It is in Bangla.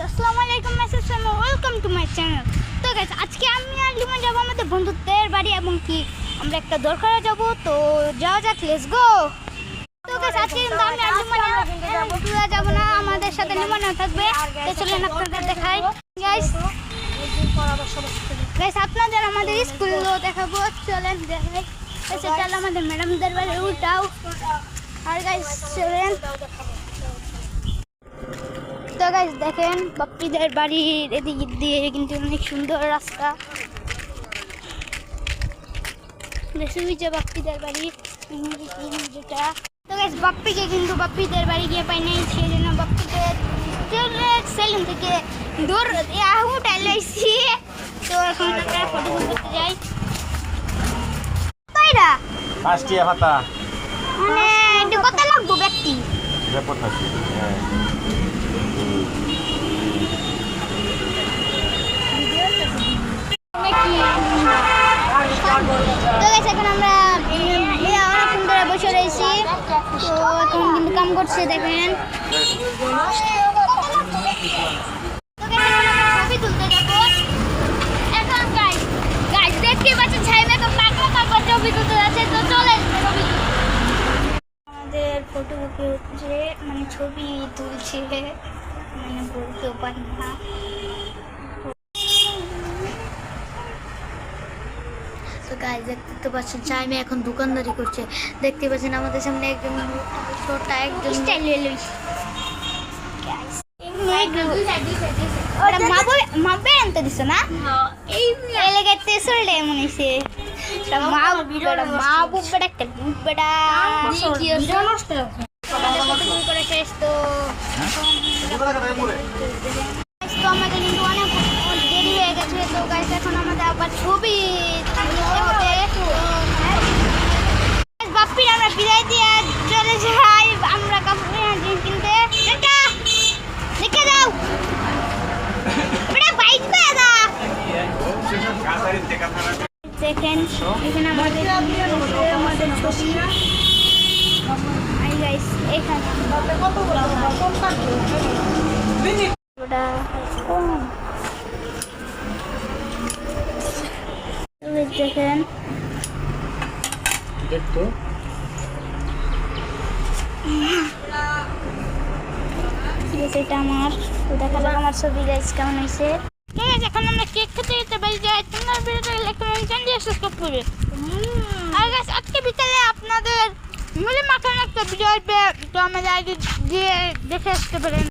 আসসালামু আলাইকুম ওয়েলকাম টু মাই চ্যানেল। তো গাইস আজকে আমি আর লিমন যাবো আমাদের বন্ধুদের বাড়ি এবং কি আমরা একটা দরকারে যাব। তো যাওয়া যাক, লেটস গো। তো গাইস আজকে কিন্তু আমি আর লিমন যাব না, আমাদের সাথে লিমন থাকবে। তো চলেন আপনাদের দেখাই গাইস আপনাদের আমাদের স্কুলগুলো দেখাবো, চলেন দেখাই। সেটা আমাদের ম্যাডামদের বাড়ি উঠাও। আর গাইস চলেন। তো গাইস দেখেন বাপ্পিদের বাড়ির এদিক দিয়ে কিন্তু অনেক সুন্দর রাস্তা। যে বাপ্পিদের বাড়ি যেটা। তো গাইস বাপ্পিকে কিন্তু বাপ্পিদের বাড়ি গিয়ে পাই নাই, সেই জন্য বাপ্পিদের সেলুন থেকে দূর উঠাই লাইছি। তো এখন আমরা ফটো করতে যাই। তাইরা পাঁচটিয়া ভাতা মানে এটা কত লাগবে ব্যক্তি? রিপোর্ট আছে। তো গাইস এখন আমরা অনেকক্ষণ ধরে বসে রয়েছি। তো এখন কিন্তু কাম করছে দেখেন। ছবি তুলতে যাবো এখন। গাইস দেখতে পাচ্ছেন ছাইমে তো পাগলা পাগলা ছবি তুলতে যাচ্ছে। তো চলে আমাদের ফটোগ্রাফি হচ্ছে, মানে ছবি তুলছে, মানে বলতেও পারি না। তো গাইস দেখতে পাচ্ছেন চাইমে এখন দোকানদারি করছে। দেখতে পাচ্ছেন আমাদের সামনে একজন ছোট্ট একজন স্টাইল লইস ওটা মাপে আনতে দিছ না? এই এলাকাতে চললে মনে হইছে মা বুবড়া একটা বুবড়া করে শেষ। তো আমাদের কিন্তু অনেক দেরি হয়ে গেছে। তো গাইস এখন আমাদের আবার ছবি বাপ্পির আমরা বিদায় দিয়ে চলে যাই আমরা কাপড় কিনতে। দেখে যাও দেখেন এখানে আমাদের ছবি। এখানে দেখেন দেখতো এটা আমার। তো দেখা যাক আমার ছবি গাইস কেমন হয়েছে। ঠিক আছে এখন আমরা কেক খেতে যেতে পারি। যাই তোমরা ভিডিওটা লাইক কমেন্ট দিয়ে সাবস্ক্রাইব করবে। আর গাইস আজকে বিকালে আপনাদের মুলি মাখানো একটা ভিডিও আসবে, তো আমাদের আগে গিয়ে দেখে আসতে পারেন।